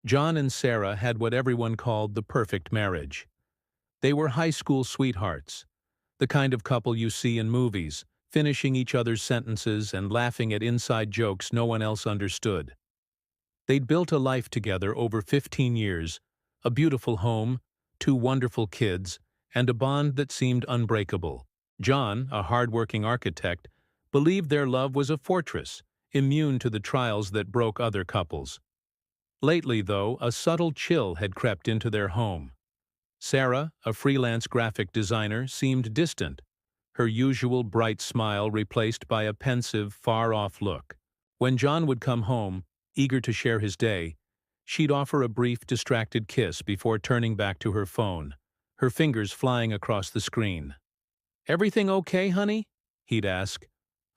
John and Sarah had what everyone called the perfect marriage. They were high school sweethearts, the kind of couple you see in movies, finishing each other's sentences and laughing at inside jokes no one else understood. They'd built a life together over 15 years, a beautiful home, two wonderful kids, and a bond that seemed unbreakable. John, a hard-working architect, believed their love was a fortress, immune to the trials that broke other couples. Lately, though, a subtle chill had crept into their home. Sarah, a freelance graphic designer, seemed distant, her usual bright smile replaced by a pensive, far-off look. When John would come home, eager to share his day, she'd offer a brief, distracted kiss before turning back to her phone, her fingers flying across the screen. "Everything okay, honey?" he'd ask,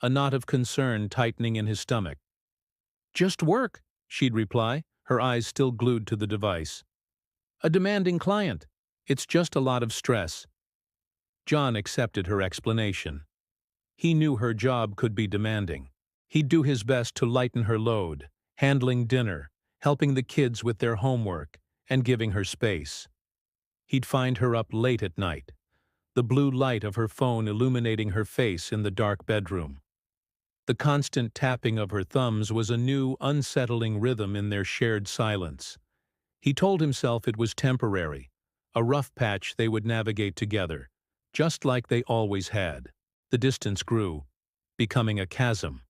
a knot of concern tightening in his stomach. "Just work," she'd reply, her eyes still glued to the device. "A demanding client. It's just a lot of stress." John accepted her explanation. He knew her job could be demanding. He'd do his best to lighten her load, handling dinner, helping the kids with their homework, and giving her space. He'd find her up late at night, the blue light of her phone illuminating her face in the dark bedroom. The constant tapping of her thumbs was a new, unsettling rhythm in their shared silence. He told himself it was temporary, a rough patch they would navigate together, just like they always had. The distance grew, becoming a chasm.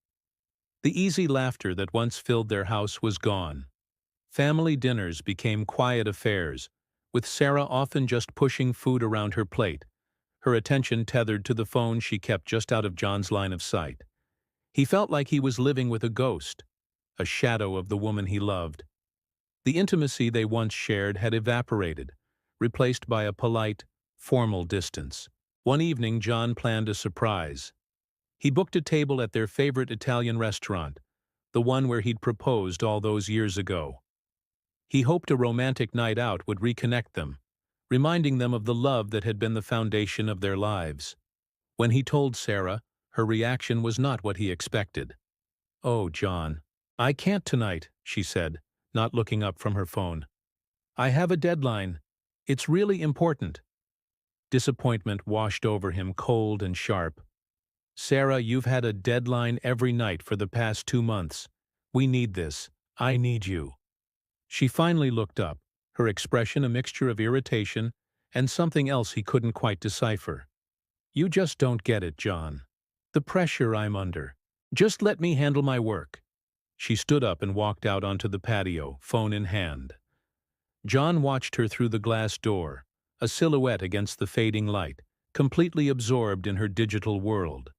The easy laughter that once filled their house was gone. Family dinners became quiet affairs, with Sarah often just pushing food around her plate, her attention tethered to the phone she kept just out of John's line of sight. He felt like he was living with a ghost, a shadow of the woman he loved. The intimacy they once shared had evaporated, replaced by a polite, formal distance. One evening, John planned a surprise. He booked a table at their favorite Italian restaurant, the one where he'd proposed all those years ago. He hoped a romantic night out would reconnect them, reminding them of the love that had been the foundation of their lives. When he told Sarah, her reaction was not what he expected. "Oh, John, I can't tonight," she said, not looking up from her phone. "I have a deadline. It's really important." Disappointment washed over him cold and sharp. "Sarah, you've had a deadline every night for the past 2 months. We need this. I need you." She finally looked up, her expression a mixture of irritation and something else he couldn't quite decipher. "You just don't get it, John. The pressure I'm under. Just let me handle my work." She stood up and walked out onto the patio, phone in hand. John watched her through the glass door, a silhouette against the fading light, completely absorbed in her digital world.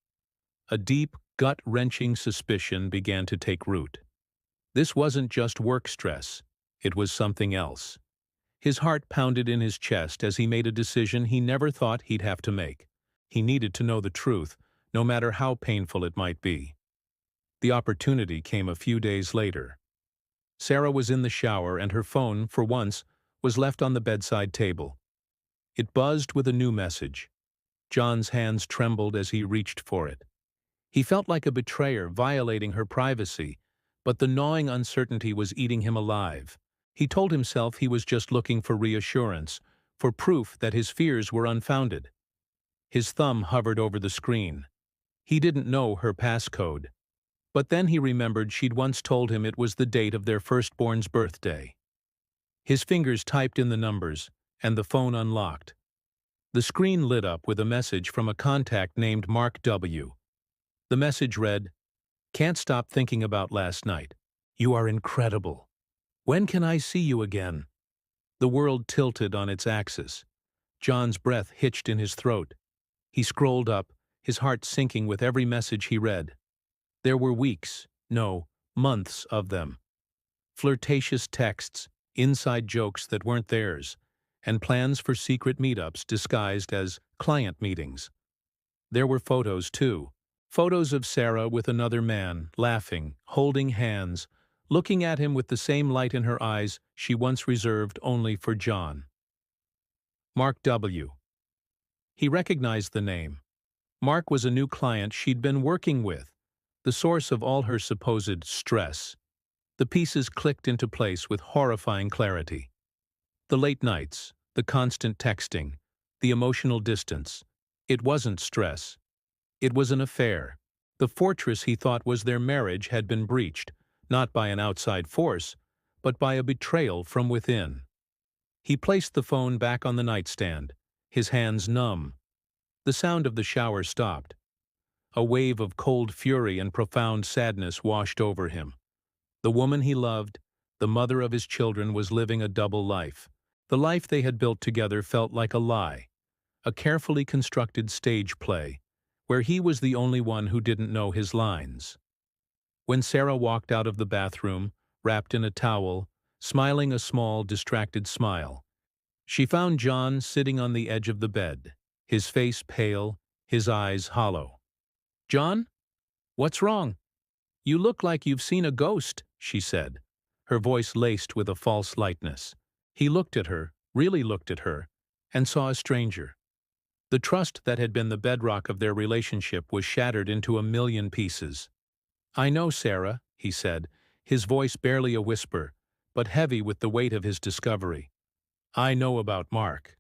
A deep, gut-wrenching suspicion began to take root. This wasn't just work stress, it was something else. His heart pounded in his chest as he made a decision he never thought he'd have to make. He needed to know the truth, no matter how painful it might be. The opportunity came a few days later. Sarah was in the shower and her phone, for once, was left on the bedside table. It buzzed with a new message. John's hands trembled as he reached for it. He felt like a betrayer violating her privacy, but the gnawing uncertainty was eating him alive. He told himself he was just looking for reassurance, for proof that his fears were unfounded. His thumb hovered over the screen. He didn't know her passcode. But then he remembered she'd once told him it was the date of their firstborn's birthday. His fingers typed in the numbers, and the phone unlocked. The screen lit up with a message from a contact named Mark W. The message read, "Can't stop thinking about last night. You are incredible. When can I see you again?" The world tilted on its axis. John's breath hitched in his throat. He scrolled up, his heart sinking with every message he read. There were weeks, no, months of them. Flirtatious texts, inside jokes that weren't theirs, and plans for secret meetups disguised as client meetings. There were photos, too. Photos of Sarah with another man, laughing, holding hands, looking at him with the same light in her eyes she once reserved only for John. Mark W. He recognized the name. Mark was a new client she'd been working with, the source of all her supposed stress. The pieces clicked into place with horrifying clarity. The late nights, the constant texting, the emotional distance. It wasn't stress. It was an affair. The fortress he thought was their marriage had been breached, not by an outside force, but by a betrayal from within. He placed the phone back on the nightstand, his hands numb. The sound of the shower stopped. A wave of cold fury and profound sadness washed over him. The woman he loved, the mother of his children, was living a double life. The life they had built together felt like a lie, a carefully constructed stage play, where he was the only one who didn't know his lines. When Sarah walked out of the bathroom, wrapped in a towel, smiling a small, distracted smile, she found John sitting on the edge of the bed, his face pale, his eyes hollow. "John? What's wrong? You look like you've seen a ghost," she said, her voice laced with a false lightness. He looked at her, really looked at her, and saw a stranger. The trust that had been the bedrock of their relationship was shattered into a million pieces. "I know, Sarah," he said, his voice barely a whisper, but heavy with the weight of his discovery. "I know about Mark."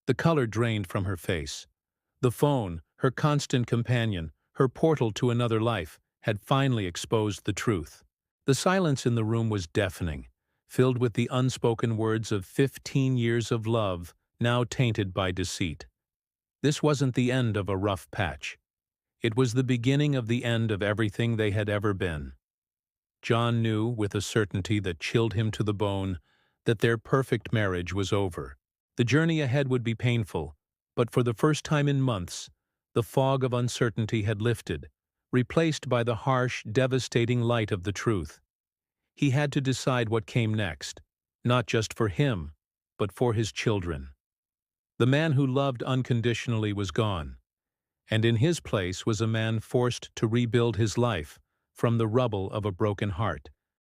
The color drained from her face. The phone, her constant companion, her portal to another life, had finally exposed the truth. The silence in the room was deafening, filled with the unspoken words of 15 years of love, now tainted by deceit. This wasn't the end of a rough patch. It was the beginning of the end of everything they had ever been. John knew, with a certainty that chilled him to the bone, that their perfect marriage was over. The journey ahead would be painful, but for the first time in months, the fog of uncertainty had lifted, replaced by the harsh, devastating light of the truth. He had to decide what came next, not just for him, but for his children. The man who loved unconditionally was gone, and in his place was a man forced to rebuild his life from the rubble of a broken heart.